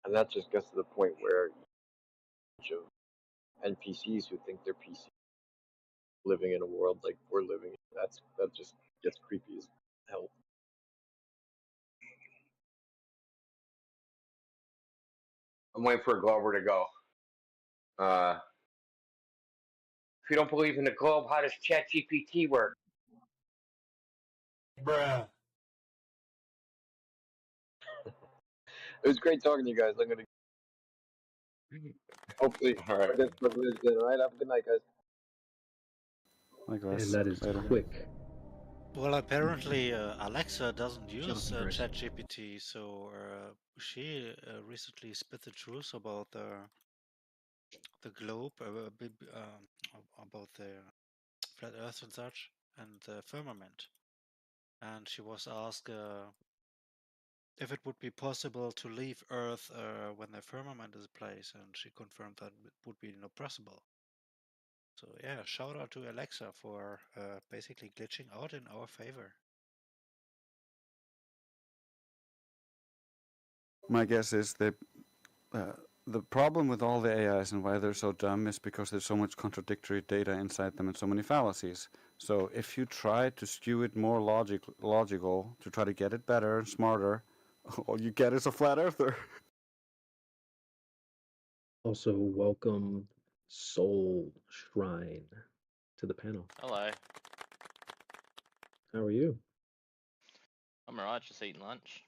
and that just gets to the point where each of NPCs who think they're PC living in a world like we're living in. That just gets creepy as hell. I'm waiting for a Glover to go. If you don't believe in the globe, how does ChatGPT work? Bruh. It was great talking to you guys. I'm gonna hopefully All right. this privilege. All right, have a good night, guys. Likewise. And that is Later. quick. Well, apparently Alexa doesn't use Jonathan Rice. ChatGPT, so she recently spit the truth about the globe, about the flat Earth and such, and the firmament. And she was asked if it would be possible to leave Earth when the firmament is in place, and she confirmed that it would be not possible. So yeah, shout out to Alexa for basically glitching out in our favor. My guess is that the problem with all the AIs and why they're so dumb is because there's so much contradictory data inside them and so many fallacies. So if you try to skew it more logical to try to get it better and smarter, all you get is a flat earther. Also, welcome Soul Shrine to the panel. Hello. How are you? I'm alright, just eating lunch.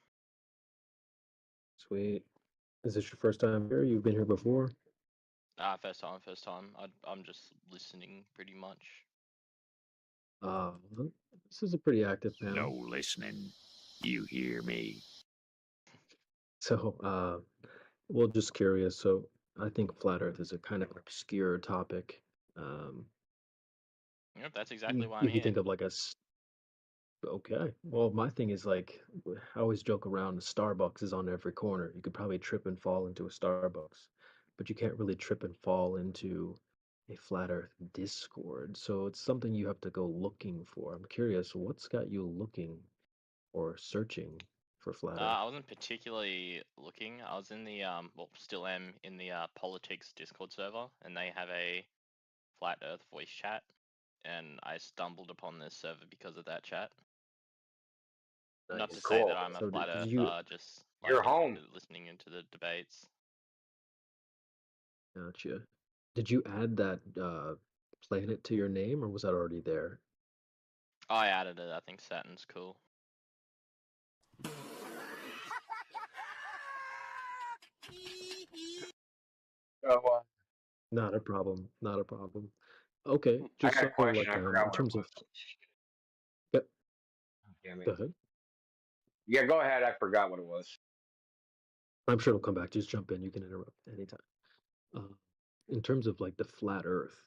Sweet. Is this your first time here? You've been here before? First time. I'm just listening pretty much. This is a pretty active panel. No listening. You hear me. So, well, just curious. So, I think flat Earth is a kind of obscure topic. Yep, that's exactly why I'm If you here. think of like okay. Well, my thing is like, I always joke around. Starbucks is on every corner. You could probably trip and fall into a Starbucks, but you can't really trip and fall into a flat Earth Discord. So it's something you have to go looking for. I'm curious, what's got you looking or searching for flat Earth? I wasn't particularly looking. I was in the well, still am in the politics Discord server, and they have a flat Earth voice chat, and I stumbled upon this server because of that chat. Not to say Cool. that I'm a So flat did Earther, you- just You're like home. listening into the debates. Gotcha. Did you add that planet to your name, or was that already there? I added it. I think Saturn's cool. So, Not a problem. Not a problem. Okay, I just got a so question. like I forgot in what terms it of. was. Yep. Damn it. Go ahead. Yeah, go ahead. I forgot what it was. I'm sure it'll come back. Just jump in. You can interrupt anytime. In terms of like the flat Earth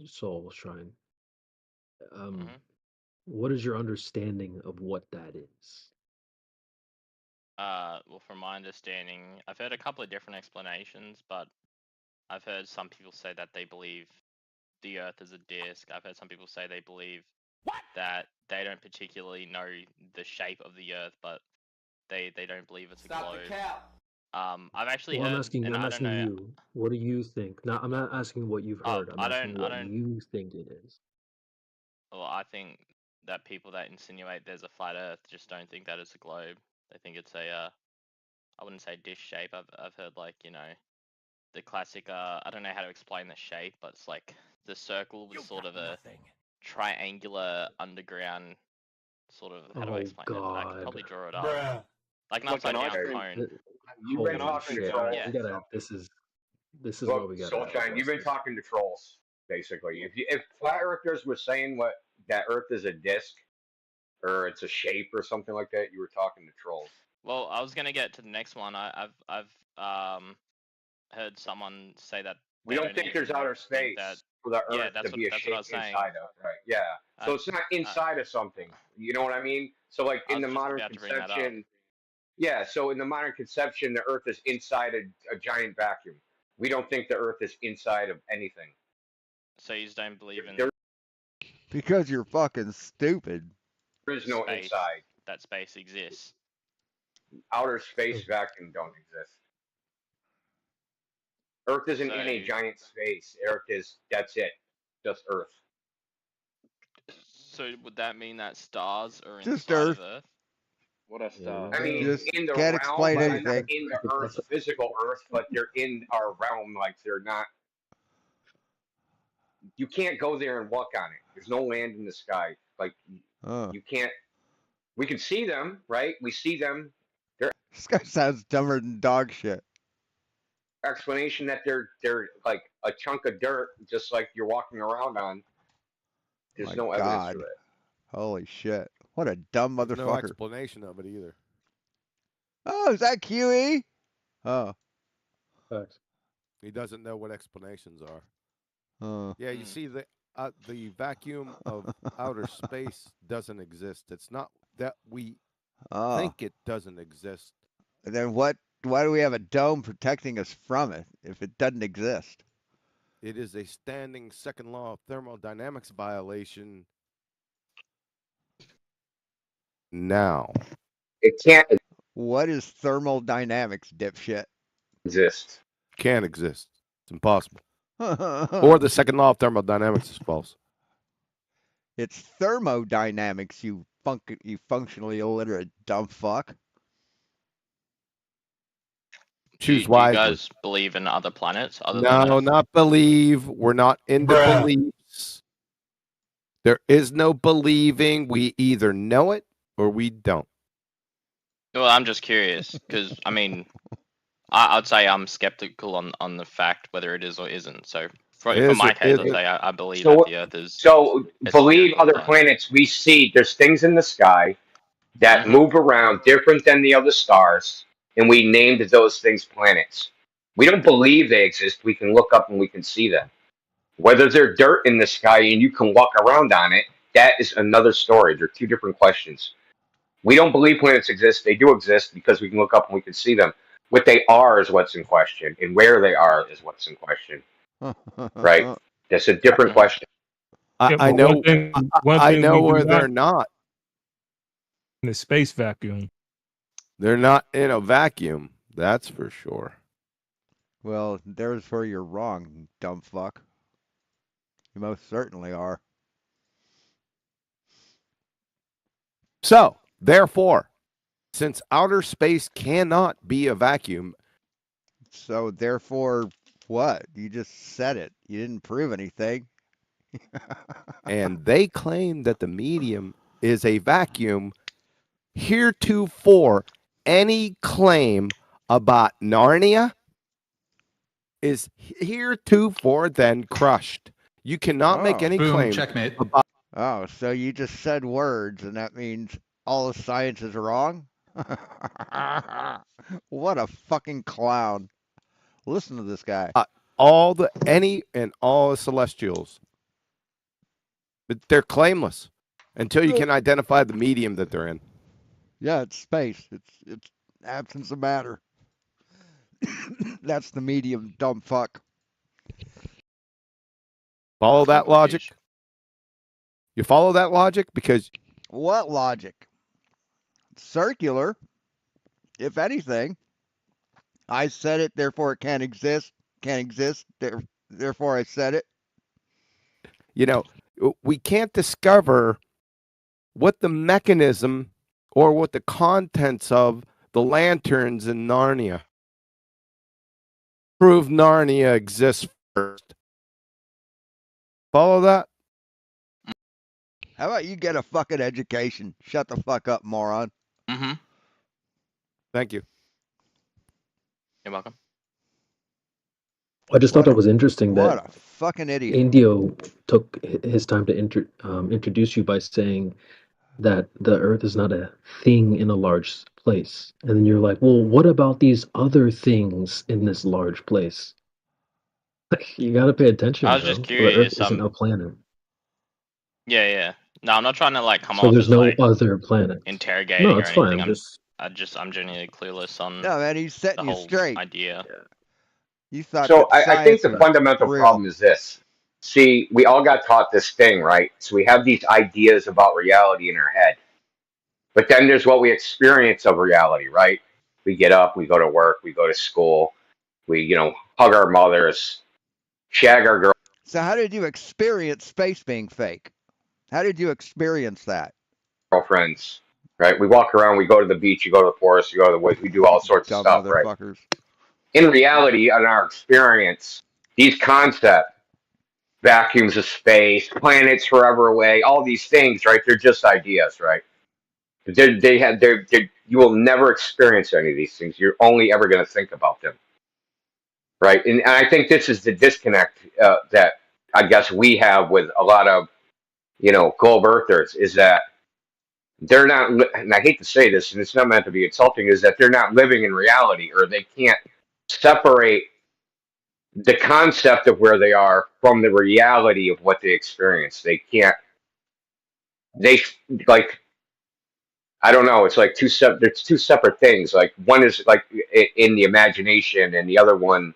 Soul Shrine, what is your understanding of what that is? Well, from my understanding, I've heard a couple of different explanations, but I've heard some people say that they believe the Earth is a disc. I've heard some people say they believe that they don't particularly know the shape of the Earth, but they don't believe it's a globe. The cap. I've actually Well, heard, I'm asking you. What do you think? Now, I'm not asking what you've heard. I'm asking what you think it is. Well, I think that people that insinuate there's a flat Earth just don't think that it's a globe. They think it's a, I wouldn't say dish shape. I've heard like, you know, the classic, I don't know how to explain the shape, but it's like the circle with sort of a triangular underground sort of, how do I explain it? I could probably draw it up. Bruh. Like an upside down cone. You've been Holy talking to shit. trolls. Yeah. We gotta. This is Look, what we got. Soulshine, you've been talking to trolls, basically. If flat earthers were saying what that Earth is a disc or it's a shape or something like that, you were talking to trolls. Well, I was gonna get to the next one. I've heard someone say that We don't think there's outer space for the Earth to be a shape inside of, right? Yeah. So it's not inside of something. You know what I mean? So like in the modern conception, yeah. So in the modern conception, the Earth is inside a giant vacuum. We don't think the Earth is inside of anything. So you just don't believe in because you're fucking stupid. There is no inside. That space exists. Outer space vacuum don't exist. Earth isn't in a giant space. That's it. Just Earth. So would that mean that stars are Just inside Earth. of Earth? What a star. Yeah. I mean, Just in the can't realm, explain but not anything. in the Earth, physical Earth, but they're in our realm. Like they're not. You can't go there and walk on it. There's no land in the sky. Like you can't. We can see them, right? We see them. This guy sounds dumber than dog shit. Explanation that they're like a chunk of dirt, just like you're walking around on. There's no evidence to it. Holy shit! What a dumb motherfucker. No explanation of it either. Oh, is that QE? Oh. Thanks. He doesn't know what explanations are. Yeah, you see the vacuum of outer space doesn't exist. It's not that we think it doesn't exist. Then why do we have a dome protecting us from it if it doesn't exist? It is a standing second law of thermodynamics violation. Now. It can't. What is thermodynamics, dipshit? Exist. Can't exist. It's impossible. Or the second law of thermodynamics is false. It's thermodynamics, you functionally illiterate dumb fuck. Choose Do wisely. you guys believe in other planets? No, not believe. We're not into beliefs. There is no believing. We either know it or we don't. Well, I'm just curious because I mean, I'd say I'm skeptical on the fact whether it is or isn't. So for my case, I'd say I believe that the Earth is. So believe other planets. We see there's things in the sky that move around different than the other stars, and we named those things planets. We don't believe they exist. We can look up and we can see them. Whether they're dirt in the sky and you can walk around on it, that is another story. They're two different questions. We don't believe planets exist. They do exist because we can look up and we can see them. What they are is what's in question, and where they are is what's in question. Right? That's a different question. I know. I know where they're not. In a space vacuum. They're not in a vacuum. That's for sure. Well, there's where you're wrong, dumb fuck. You most certainly are. So, therefore, since outer space cannot be a vacuum. So, therefore, what? You just said it. You didn't prove anything. And they claim that the medium is a vacuum. Heretofore, any claim about Narnia is heretofore then crushed. You cannot make any claim. Checkmate. Oh, so you just said words, and that means all the science is wrong? What a fucking clown. Listen to this guy. All the celestials. But they're claimless until you can identify the medium that they're in. Yeah, it's space. It's absence of matter. That's the medium, dumb fuck. Follow that logic? You follow that logic? Because what logic? Circular. If anything, I said it, therefore it can't exist. Can't exist. Therefore I said it. You know, we can't discover what the mechanism or what the contents of the lanterns in Narnia. Prove Narnia exists first. Follow that? How about you get a fucking education? Shut the fuck up, moron. Mm-hmm. Thank you. You're welcome. I just thought that was interesting that what a fucking idiot. Indio took his time to introduce you by saying that the Earth is not a thing in a large place. And then you're like, well, what about these other things in this large place? You got to pay attention. I was just curious. The Earth isn't a planet. Yeah. No, I'm not trying to like come so off there's as no like other planet. Interrogating no, it's or anything. fine. I'm genuinely clueless on no, man, he's setting the you whole straight. idea. Yeah. You thought so I think the fundamental problem is this. See, we all got taught this thing, right? So we have these ideas about reality in our head. But then there's what we experience of reality, right? We get up, we go to work, we go to school. We, hug our mothers, shag our So how did you experience space being fake? How did you experience that? girlfriends, right? We walk around, we go to the beach, you go to the forest, you go to the woods, we do all sorts of Dumb stuff, right? motherfuckers. In reality, in our experience, these concepts, vacuums of space, planets forever away, all these things, right? They're just ideas, right? You will never experience any of these things. You're only ever going to think about them, right? And I think this is the disconnect that I guess we have with a lot of, globe earthers is that they're not, and I hate to say this, and it's not meant to be insulting, is that they're not living in reality, or they can't separate the concept of where they are from the reality of what they experience. They can't, they like, I don't know. It's like there's two separate things. Like one is like in the imagination, and the other one,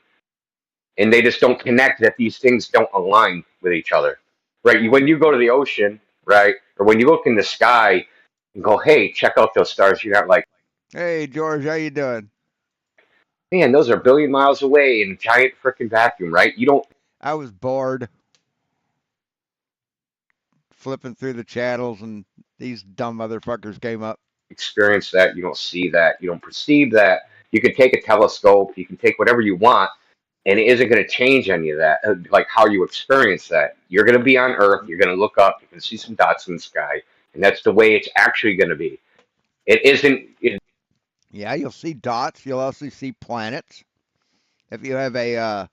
and they just don't connect. That these things don't align with each other, right? When you go to the ocean, right, or when you look in the sky, and go, "Hey, check out those stars." You're not like, "Hey, George, how you doing?" Man, those are a billion miles away in a giant freaking vacuum, right? You don't. I was bored, flipping through the channels, and these dumb motherfuckers came up. Experience that. You don't see that. You don't perceive that. You can take a telescope. You can take whatever you want, and it isn't going to change any of that. Like how you experience that. You're going to be on Earth. You're going to look up. You can see some dots in the sky, and that's the way it's actually going to be. It isn't. Yeah, you'll see dots. You'll also see planets. If you have a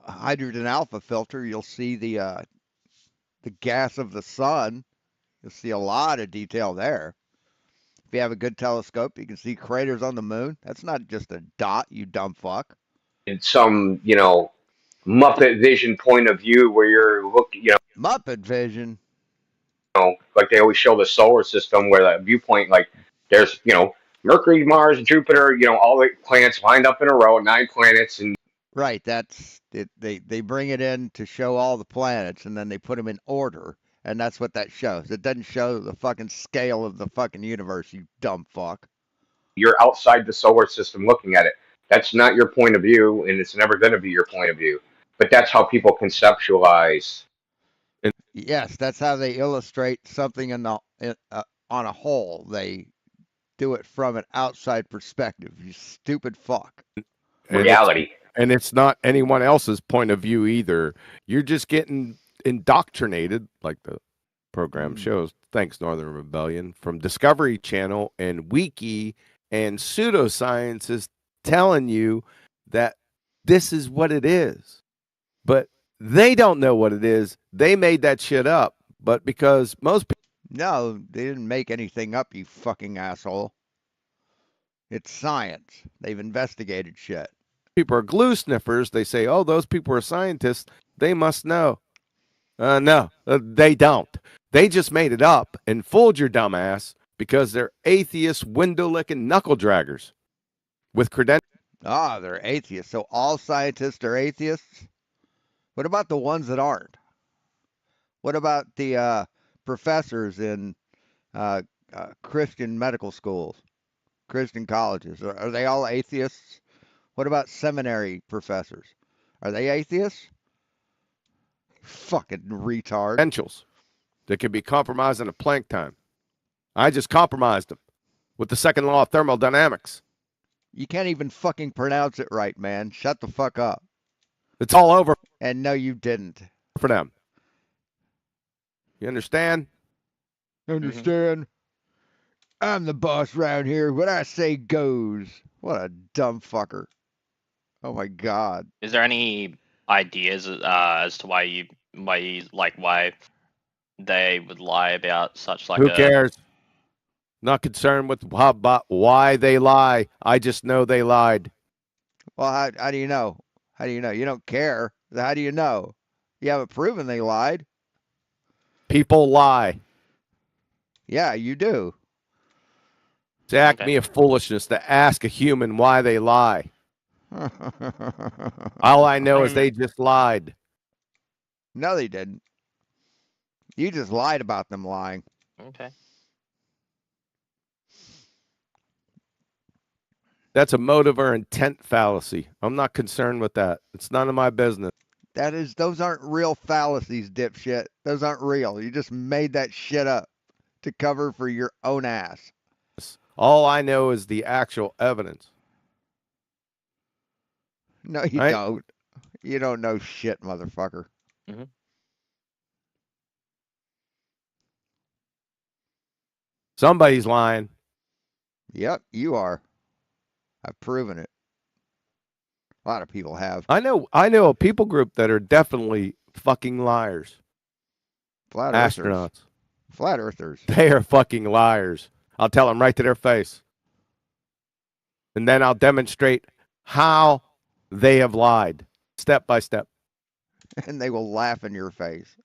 hydrogen alpha filter, you'll see the gas of the sun. You'll see a lot of detail there. If you have a good telescope, you can see craters on the moon. That's not just a dot, you dumb fuck. In some, Muppet vision point of view where you're looking, Muppet vision. Like they always show the solar system where that viewpoint, like there's, Mercury, Mars, Jupiter, all the planets lined up in a row, 9 planets, and right. That's it. They bring it in to show all the planets, and then they put them in order, and that's what that shows. It doesn't show the fucking scale of the fucking universe, you dumb fuck. You're outside the solar system looking at it. That's not your point of view, and it's never going to be your point of view. But that's how people conceptualize. Yes, that's how they illustrate something on a whole. They do it from an outside perspective. You stupid fuck. Reality. And it's not anyone else's point of view either. You're just getting indoctrinated, like the program shows. Thanks, Northern Rebellion, from Discovery Channel and Wiki and pseudoscience is telling you that this is what it is. But they don't know what it is. They made that shit up. But because most people... No, they didn't make anything up, you fucking asshole. It's science. They've investigated shit. People are glue sniffers. They say, oh, those people are scientists. They must know. No, they don't. They just made it up and fooled your dumb ass because they're atheist, window-licking knuckle draggers with credentials. Ah, they're atheists. So all scientists are atheists? What about the ones that aren't? What about the professors in Christian medical schools, Christian colleges? Are they all atheists? What about seminary professors? Are they atheists? Fucking retard. Credentials that can be compromised in a Planck time. I just compromised them with the second law of thermodynamics. You can't even fucking pronounce it right, man. Shut the fuck up. It's all over. And no, you didn't. For them. You understand? Understand? I'm the boss around here. What I say goes. What a dumb fucker. Oh my God. Is there any ideas as to why they would lie about such like Who cares? Not concerned with why they lie. I just know they lied. Well, how do you know? How do you know? You don't care. How do you know? You haven't proven they lied. People lie. Yeah, you do. It's acme of foolishness to ask a human why they lie. All I know is they just lied. No, they didn't. You just lied about them lying. Okay. That's a motive or intent fallacy. I'm not concerned with that. It's none of my business. Those aren't real fallacies, dipshit. Those aren't real. You just made that shit up to cover for your own ass. All I know is the actual evidence. No, you don't. You don't know shit, motherfucker. Mm-hmm. Somebody's lying. Yep, you are. I've proven it. A lot of people have. I know a people group that are definitely fucking liars. Flat astronauts. Earthers. Flat Earthers. They are fucking liars. I'll tell them right to their face. And then I'll demonstrate how they have lied, step by step. And they will laugh in your face.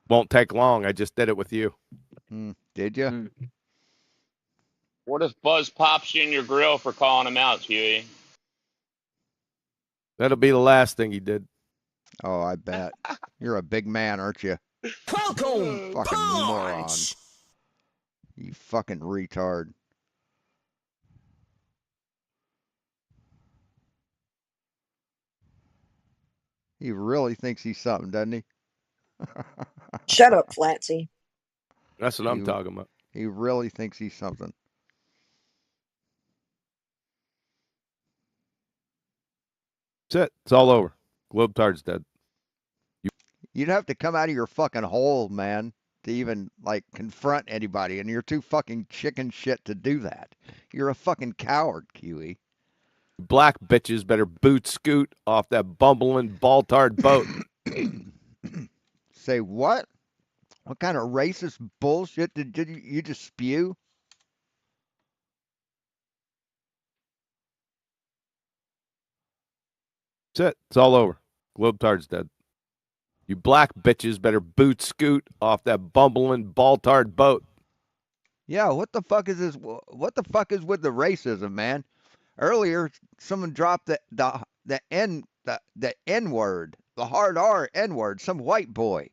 Won't take long. I just did it with you. Did you? What if Buzz pops you in your grill for calling him out, Huey? That'll be the last thing he did. Oh, I bet. You're a big man, aren't you? Fucking moron. You fucking retard. He really thinks he's something, doesn't he? Shut up, Flatsy. That's what I'm talking about. He really thinks he's something. That's it. It's all over. Globetard's dead. You'd have to come out of your fucking hole, man, to even, like, confront anybody, and you're too fucking chicken shit to do that. You're a fucking coward, QE. Black bitches better boot scoot off that bumbling ball-tard boat. Say what? What kind of racist bullshit did you just spew? That's it. It's all over. Globetard's dead. You black bitches better boot scoot off that bumbling ball-tard boat. Yeah, what the fuck is this? What the fuck is with the racism, man? Earlier, someone dropped the N word, the hard R N word. Some white boy.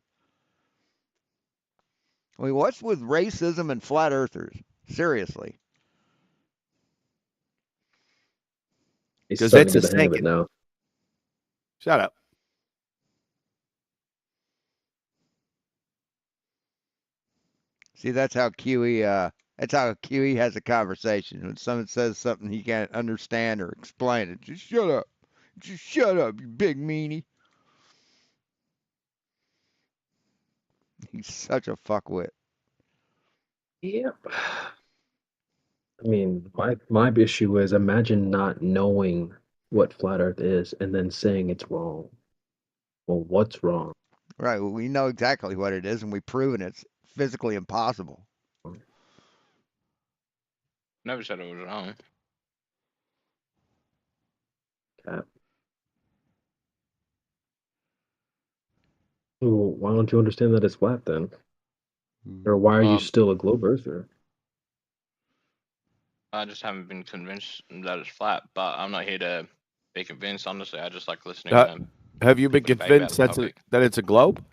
I mean, what's with racism and flat earthers? Seriously. Because it's a hang of it now. Shut up. See, that's how QE has a conversation. When someone says something he can't understand or explain it, just shut up. Just shut up, you big meanie. He's such a fuckwit. Yep. I mean, my issue is imagine not knowing what flat Earth is and then saying it's wrong. Well, what's wrong? Right. Well, we know exactly what it is, and we've proven it's physically impossible. Never said it was wrong. Cap. Well, why don't you understand that it's flat then? Or why are you still a globe earther? I just haven't been convinced that it's flat, but I'm not here to be convinced. Honestly, I just like listening to them. Have you been convinced that it's a globe?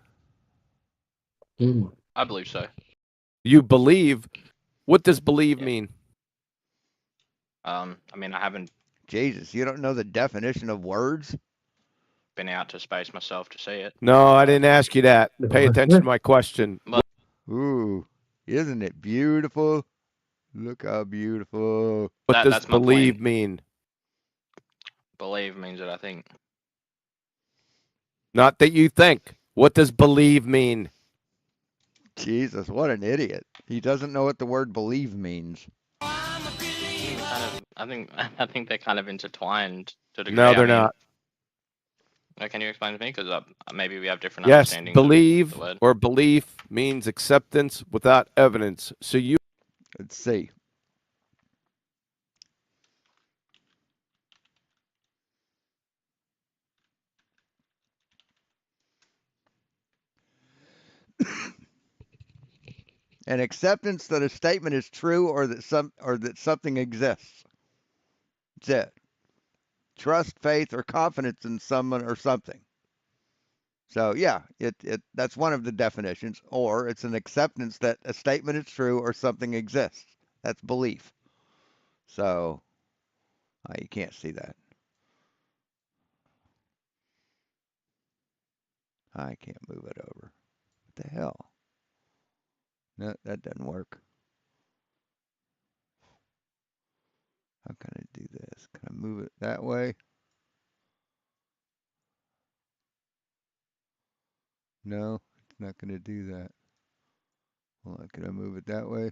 I believe so. You believe? What does believe mean? I mean, I haven't. Jesus, you don't know the definition of words? Been out to space myself to see it. No, I didn't ask you that. Pay attention to my question. Ooh, isn't it beautiful? Look how beautiful. What does believe mean? Believe means that I think. Not that you think. What does believe mean? Jesus, what an idiot. He doesn't know what the word believe means. I think they're kind of intertwined to a degree. No, they're not. Can you explain to me? Because maybe we have different Yes, understandings. believe or belief means acceptance without evidence. So you. Let's see. An acceptance that a statement is true or that something exists. That's it. Trust, faith, or confidence in someone or something. So yeah, that's one of the definitions. Or it's an acceptance that a statement is true or something exists. That's belief. So Oh, you can't see that. I can't move it over. What the hell? No, that doesn't work. How can I do this? Can I move it that way? No, it's not going to do that. Hold on, can I move it that way?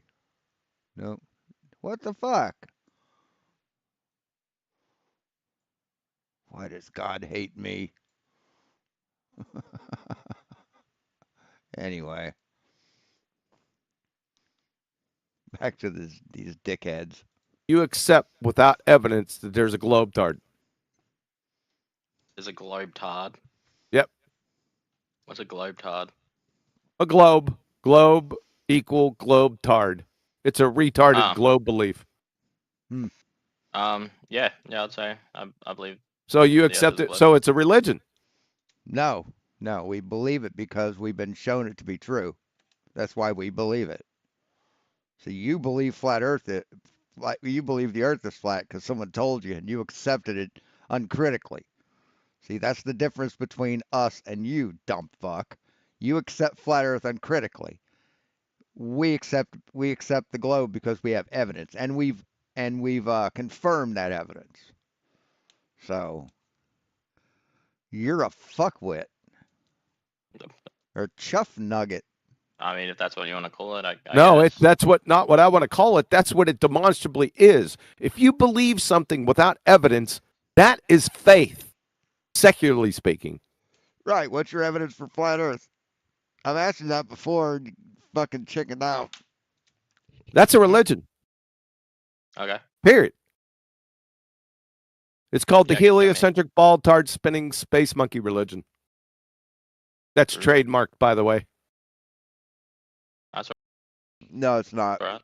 No. What the fuck? Why does God hate me? Anyway. Back to these dickheads. You accept without evidence that there's a globe tard. There's a globe tard. Yep. What's a globe tard? A globe. Globe equal globe tard. It's a retarded globe belief. Yeah, I'd say I believe. So you accept it. So it's a religion. No, we believe it because we've been shown it to be true. That's why we believe it. So you believe flat Earth. You believe the Earth is flat because someone told you, and you accepted it uncritically. See, that's the difference between us and you, dumb fuck. You accept flat Earth uncritically. We accept the globe because we have evidence, and we've confirmed that evidence. So you're a fuckwit or chuff nugget. I mean, if that's what you want to call it, I no, guess. that's not what I want to call it. That's what it demonstrably is. If you believe something without evidence, that is faith, secularly speaking. Right. What's your evidence for flat Earth? I've asked you that before, and you fucking chickened out. That's a religion. Okay. Period. It's called the heliocentric ball tard spinning space monkey religion. That's trademarked, by the way. No, it's not. Right.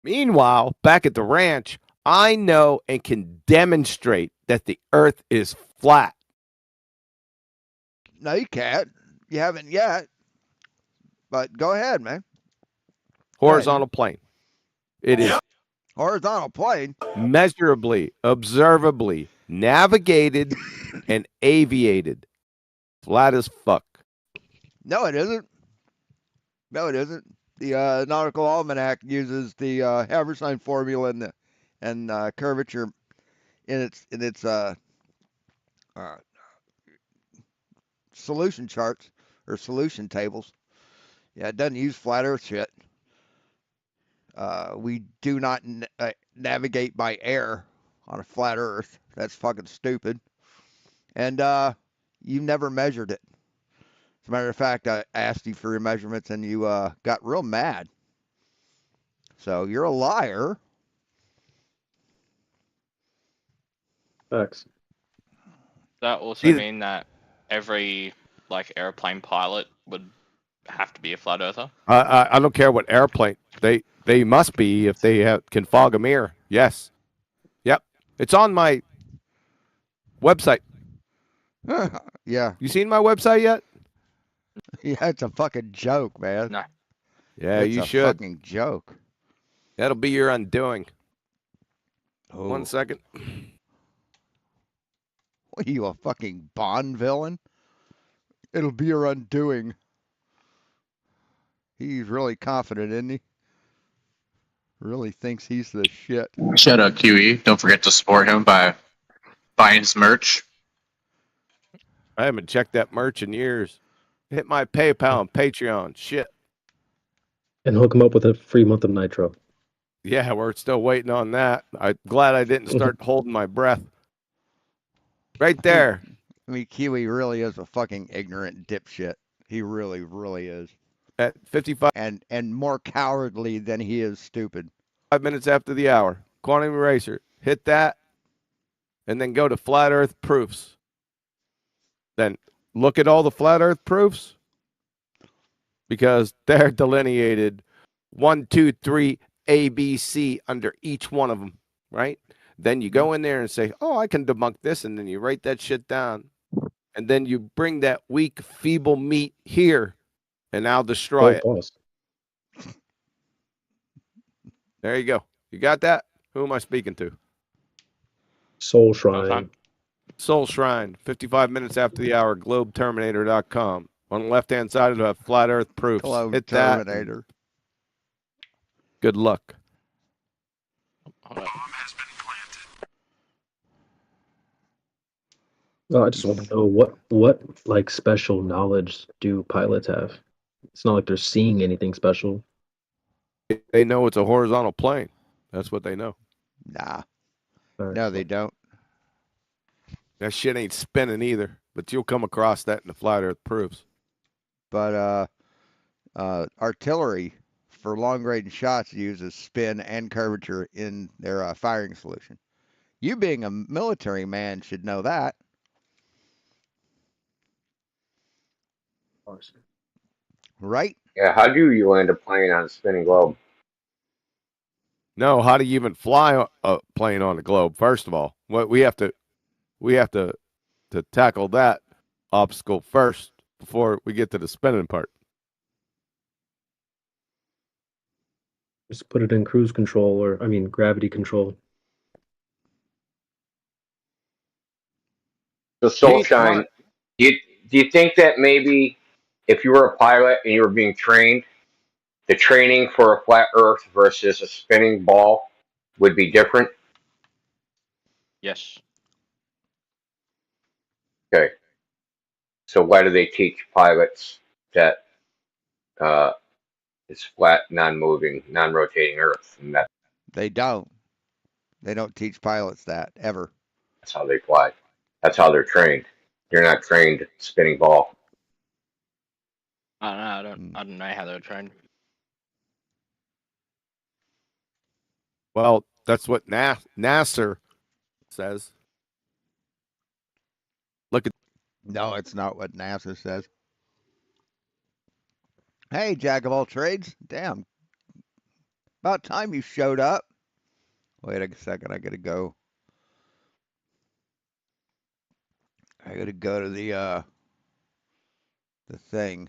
Meanwhile, back at the ranch, I know and can demonstrate that the Earth is flat. No, you can't. You haven't yet. But go ahead, man. Horizontal plane. It is. Horizontal plane. Measurably, observably, navigated, and aviated. Flat as fuck. No, it isn't. No, it isn't. The Nautical Almanac uses the Haversine formula and curvature in its solution charts or solution tables. Yeah, it doesn't use flat Earth shit. We do not navigate by air on a flat Earth. That's fucking stupid. And you never measured it. As a matter of fact, I asked you for your measurements, and you got real mad. So you're a liar. Facts. That also mean that every airplane pilot would have to be a flat earther? I don't care what airplane. They must be if they can fog a mirror. Yes. Yep. It's on my website. Yeah. You seen my website yet? Yeah, it's a fucking joke, man. No. Yeah, it's you a should. Fucking joke. That'll be your undoing. Oh. 1 second. What are you, a fucking Bond villain? It'll be your undoing. He's really confident, isn't he? Really thinks he's the shit. Shout out QE. Don't forget to support him by buying his merch. I haven't checked that merch in years. Hit my PayPal and Patreon. Shit. And hook him up with a free month of Nitro. Yeah, we're still waiting on that. I'm glad I didn't start holding my breath. Right there. I mean, Kiwi really is a fucking ignorant dipshit. He really, really is. At 55 and more cowardly than he is stupid. 5 minutes after the hour. Quantum Eraser. Hit that. And then go to Flat Earth Proofs. Then look at all the Flat Earth proofs. Because they're delineated 1, 2, 3, A, B, C under each one of them. Right? Then you go in there and say, oh, I can debunk this. And then you write that shit down. And then you bring that weak, feeble meat here. And I'll destroy it. There you go. You got that? Who am I speaking to? Soul Shrine. Soul Shrine, 55 minutes after the hour, globeterminator.com. On the left-hand side of the flat Earth proofs. Globe Hit Terminator. That. Good luck. Well, I just want to know what like special knowledge do pilots have? It's not like they're seeing anything special. They know it's a horizontal plane. That's what they know. Nah. Right. No, they don't. That shit ain't spinning either, but you'll come across that in the flat Earth proofs. But artillery for long-range shots uses spin and curvature in their firing solution. You being a military man should know that. Right? Yeah, how do you land a plane on a spinning globe? No, how do you even fly a plane on a globe? First of all, what we have to tackle that obstacle first before we get to the spinning part. Just put it in cruise control, or I mean gravity control. So Soulshine, do you think that maybe if you were a pilot and you were being trained, the training for a flat Earth versus a spinning ball would be different? Yes. Okay. So why do they teach pilots that it's flat, non-moving, non-rotating Earth? And They don't. They don't teach pilots that ever. that's how they fly. That's how they're trained. You're not trained spinning ball. I don't know. I don't know how they're trained. Well, that's what NASA says. Look at. No, it's not what NASA says. Hey, Jack of all trades. Damn. About time you showed up. Wait a second. I gotta go. I gotta go to the thing.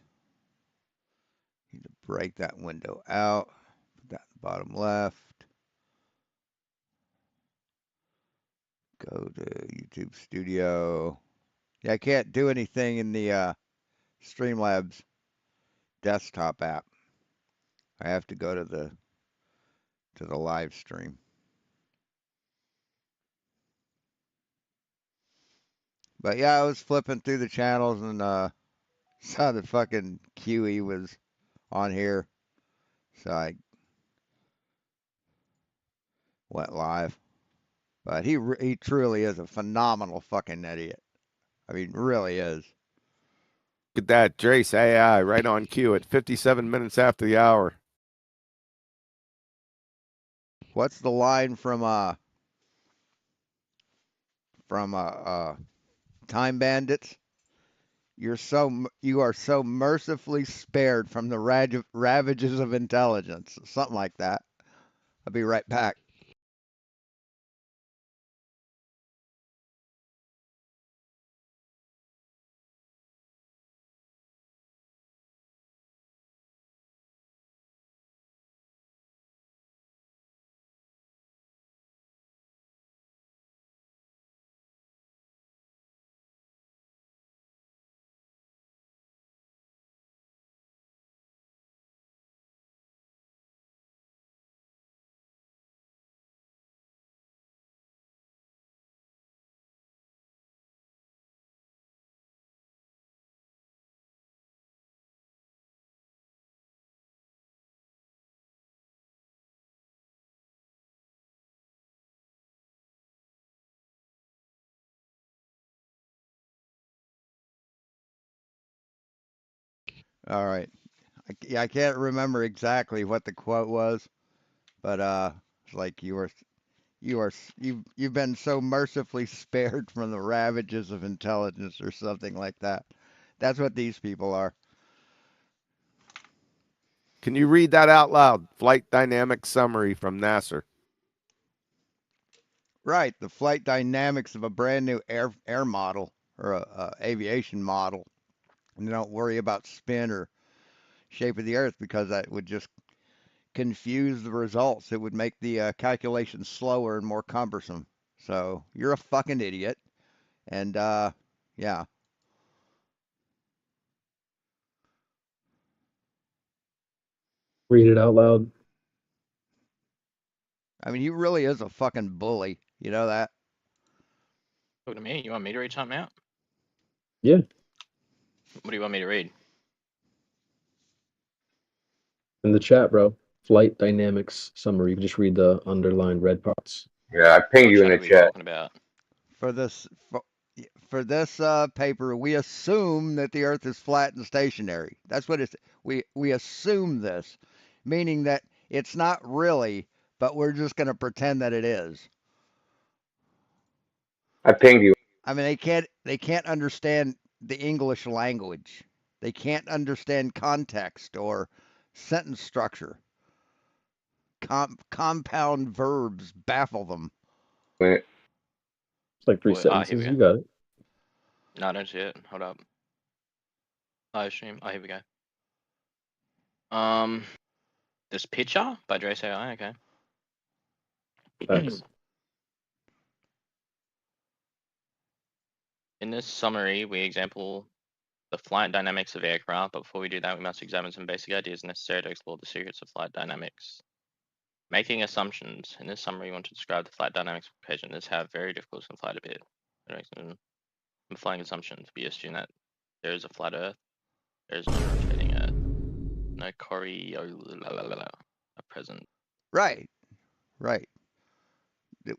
Need to break that window out. Put that in the bottom left. Go to YouTube Studio. Yeah, I can't do anything in the Streamlabs desktop app. I have to go to the live stream. But yeah, I was flipping through the channels and saw that fucking QE was on here, so I went live. But he truly is a phenomenal fucking idiot. I mean, really is. Look at that, Drace AI right on cue at 57 minutes after the hour. What's the line from Time Bandits? You are so mercifully spared from the ravages of intelligence. Something like that. I'll be right back. All right. I can't remember exactly what the quote was, but it's like you've been so mercifully spared from the ravages of intelligence or something like that. That's what these people are. Can you read that out loud? Flight dynamics summary from NASA. Right, the flight dynamics of a brand new air model or a aviation model. And they don't worry about spin or shape of the Earth because that would just confuse the results. It would make the calculations slower and more cumbersome. So you're a fucking idiot. And yeah. Read it out loud. I mean, he really is a fucking bully. You know that? Talk to me. You want me to read something out? Yeah. What do you want me to read? In the chat, bro. Flight dynamics summary. You can just read the underlined red parts. Yeah, I pinged you in the chat. About? For this paper, we assume that the Earth is flat and stationary. That's what it's. We assume this, meaning that it's not really, but we're just going to pretend that it is. I pinged you. I mean, they can't understand the English language. They can't understand context or sentence structure. Compound verbs baffle them. Wait. It's like 3 sentences. You got it. No, I don't see it. Hold up. Live stream. Oh, here we go. This picture by Drace AI. Okay. Thanks. In this summary, we example the flight dynamics of aircraft, but before we do that, we must examine some basic ideas necessary to explore the secrets of flight dynamics. Making assumptions. In this summary, we want to describe the flight dynamics of occasion. This have very difficult to flight a bit. Flying assumptions. We assume that there is a flat Earth. There is no rotating Earth. No Coriolis at present. Right.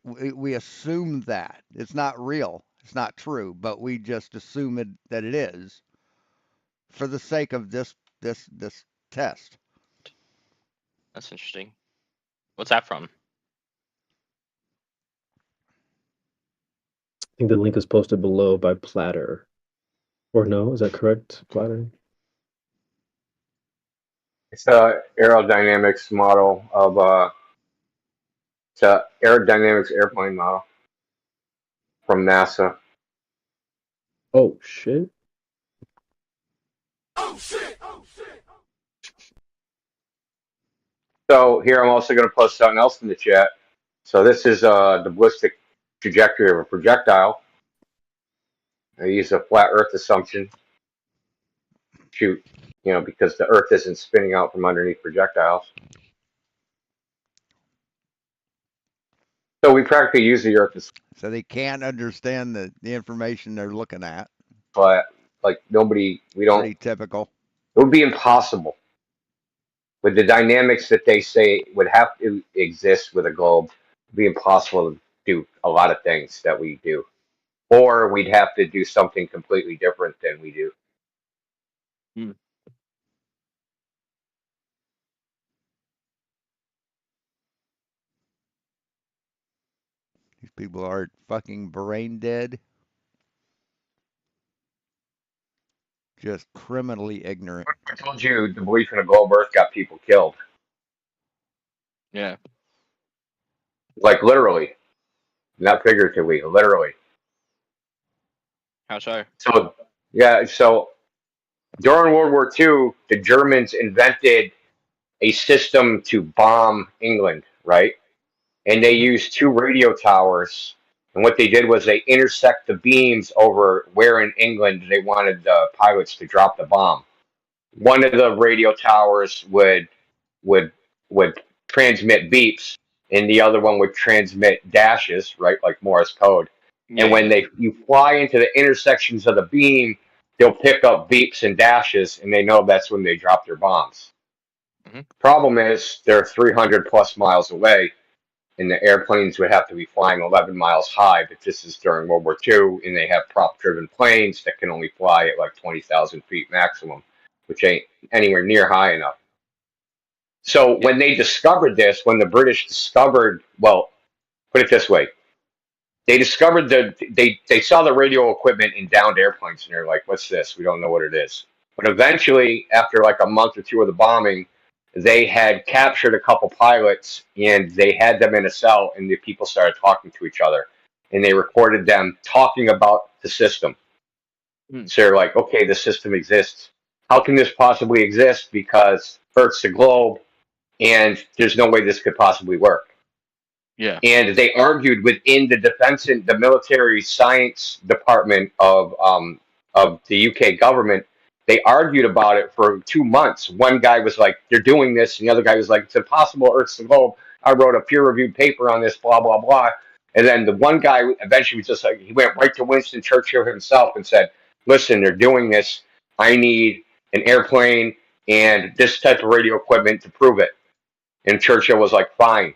We assume that. It's not real. It's not true, but we just assume that it is for the sake of this test. That's interesting. What's that from? I think the link is posted below by Platter. Or no, is that correct, Platter? It's a aerodynamics model of it's a aerodynamics airplane model from NASA. Oh shit. So here I'm also going to post something else in the chat. So this is the ballistic trajectory of a projectile. I use a flat Earth assumption. Shoot, because the Earth isn't spinning out from underneath projectiles. So we practically use the Earth. So they can't understand the information they're looking at. But we don't. Pretty typical. It would be impossible with the dynamics that they say would have to exist with a globe. It'd be impossible to do a lot of things that we do, or we'd have to do something completely different than we do. These people are fucking brain dead. Just criminally ignorant. I told you the belief in a globe Earth got people killed. Yeah. Like literally. Not figuratively, literally. How so? So during World War II, the Germans invented a system to bomb England, right? And they used 2 radio towers. And what they did was they intersect the beams over where in England they wanted the pilots to drop the bomb. One of the radio towers would transmit beeps, and the other one would transmit dashes, right, like Morse code. Yeah. And when you fly into the intersections of the beam, they'll pick up beeps and dashes, and they know that's when they drop their bombs. Problem is, they're 300 plus miles away, and the airplanes would have to be flying 11 miles high, but this is during World War II, and they have prop-driven planes that can only fly at like 20,000 feet maximum, which ain't anywhere near high enough. So when they discovered this, when the British discovered, well, put it this way, they discovered they saw the radio equipment in downed airplanes, and they're like, what's this? We don't know what it is. But eventually, after like a month or two of the bombing, they had captured a couple pilots, and they had them in a cell, and the people started talking to each other, and they recorded them talking about the system. So they're like, okay, the system exists. How can this possibly exist? Because Earth's a globe, and there's no way this could possibly work. Yeah. And they argued within the defense and the military science department of the UK government. They argued about it for 2 months. One guy was like, "They're doing this," and the other guy was like, "It's impossible. Earth's the globe. I wrote a peer-reviewed paper on this, blah blah blah." And then the one guy eventually was just like, he went right to Winston Churchill himself and said, "Listen, they're doing this. I need an airplane and this type of radio equipment to prove it." And Churchill was like, "Fine."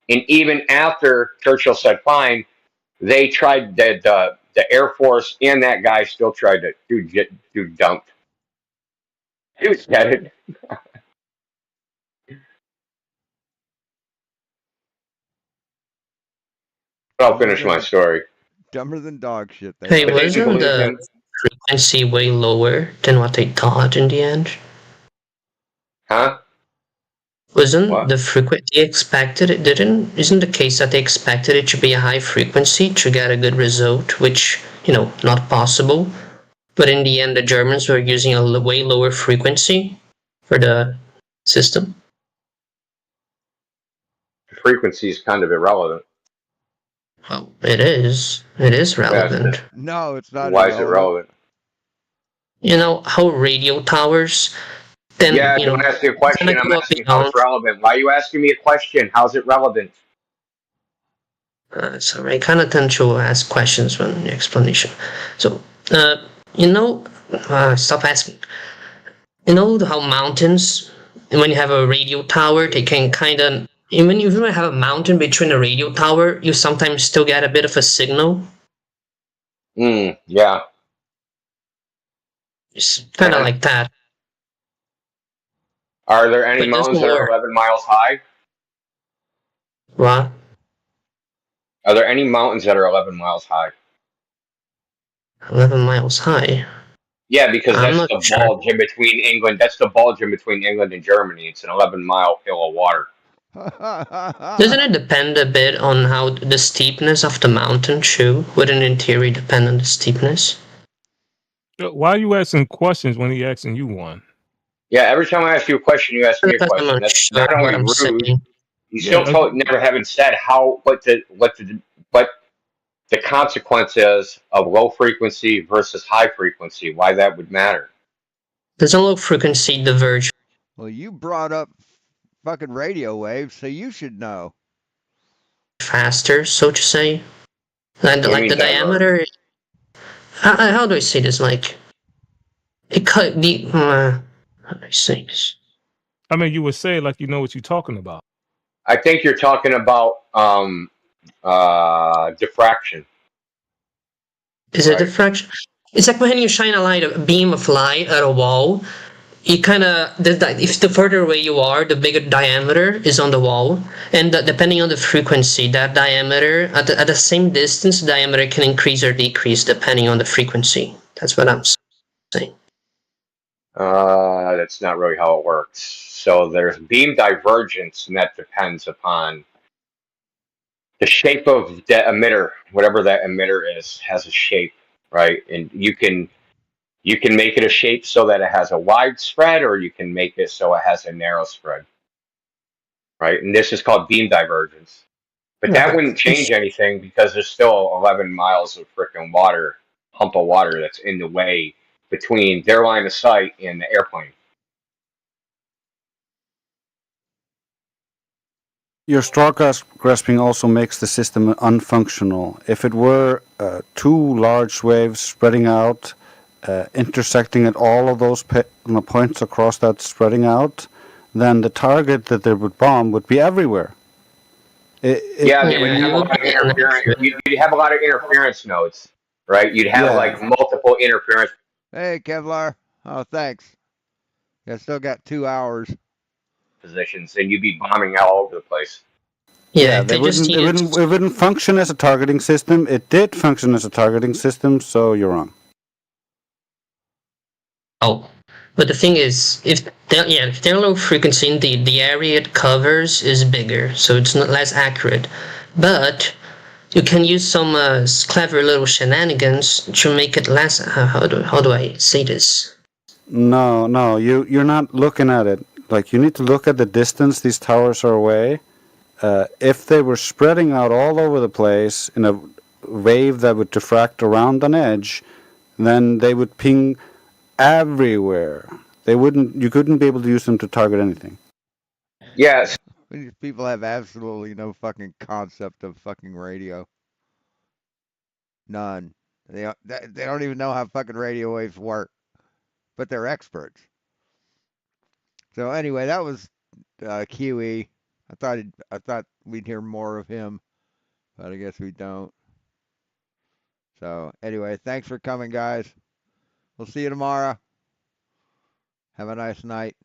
And even after Churchill said fine, they tried the Air Force and that guy still tried to do dunk. He was dead. I'll finish my story. Dumber than dog shit. Hey, wasn't the frequency way lower than what they thought in the end? Huh? Wasn't the frequency expected? Isn't the case that they expected it to be a high frequency to get a good result, which, not possible. But in the end, the Germans were using a way lower frequency for the system. The frequency is kind of irrelevant. Well, it is. It is relevant. No, it's not. Why is it relevant? You know how radio towers. Then, yeah, don't ask me a question. I'm asking how it's relevant. Why are you asking me a question? How's it relevant? Sorry, I kind of tend to ask questions when the explanation. So, stop asking. You know how mountains, when you have a radio tower, they can kind of, even if you have a mountain between a radio tower, you sometimes still get a bit of a signal. Yeah. It's kind of like that. Are there any mountains that are 11 miles high? What? Are there any mountains that are 11 miles high? 11 miles high? Yeah, because that's the bulge in between England. That's the bulge in between England and Germany. It's an 11-mile hill of water. Doesn't it depend a bit on how the steepness of the mountain, too? Wouldn't in theory depend on the steepness? Why are you asking questions when he's asking you one? Yeah, every time I ask you a question, you ask me a question. That's not only rude. You still never having said what the consequence is of low frequency versus high frequency. Why that would matter? Does a low frequency diverge? Well, you brought up fucking radio waves, so you should know. Faster, so to say, like the diameter. How do I say this? Like, it could be. How do I say this? I mean, you would say like you know what you're talking about. I think you're talking about diffraction. Is it diffraction? It's like when you shine a beam of light at a wall. You kind of, if the further away you are, the bigger diameter is on the wall, and depending on the frequency, that diameter at the same distance, the diameter can increase or decrease depending on the frequency. That's what I'm saying. That's not really how it works. So there's beam divergence, and that depends upon the shape of the emitter. Whatever that emitter is has a shape, right? And you can make it a shape so that it has a wide spread, or you can make it so it has a narrow spread, right? And this is called beam divergence. But that wouldn't change anything because there's still 11 miles of freaking hump of water that's in the way between their line of sight and the airplane. Your straw grasping also makes the system unfunctional. If it were two large waves spreading out, intersecting at all of those points across that spreading out, then the target that they would bomb would be everywhere. They would have a lot of interference. You'd have a lot of interference nodes, right? You'd have like multiple interference. Hey, Kevlar. Oh, thanks. I still got 2 hours. Positions, and you'd be bombing all over the place. Yeah, it wouldn't function as a targeting system. It did function as a targeting system, so you're wrong. Oh, but the thing is, if they're low frequency, the area it covers is bigger, so it's not less accurate. But you can use some clever little shenanigans to make it less. How do I say this? No, you're not looking at it. like you need to look at the distance these towers are away. If they were spreading out all over the place in a wave that would diffract around an edge, then they would ping everywhere. You couldn't be able to use them to target anything. Yes. These people have absolutely no fucking concept of fucking radio. None. They don't even know how fucking radio waves work, but they're experts. So anyway, that was QE. I thought we'd hear more of him, but I guess we don't. So anyway, thanks for coming, guys. We'll see you tomorrow. Have a nice night.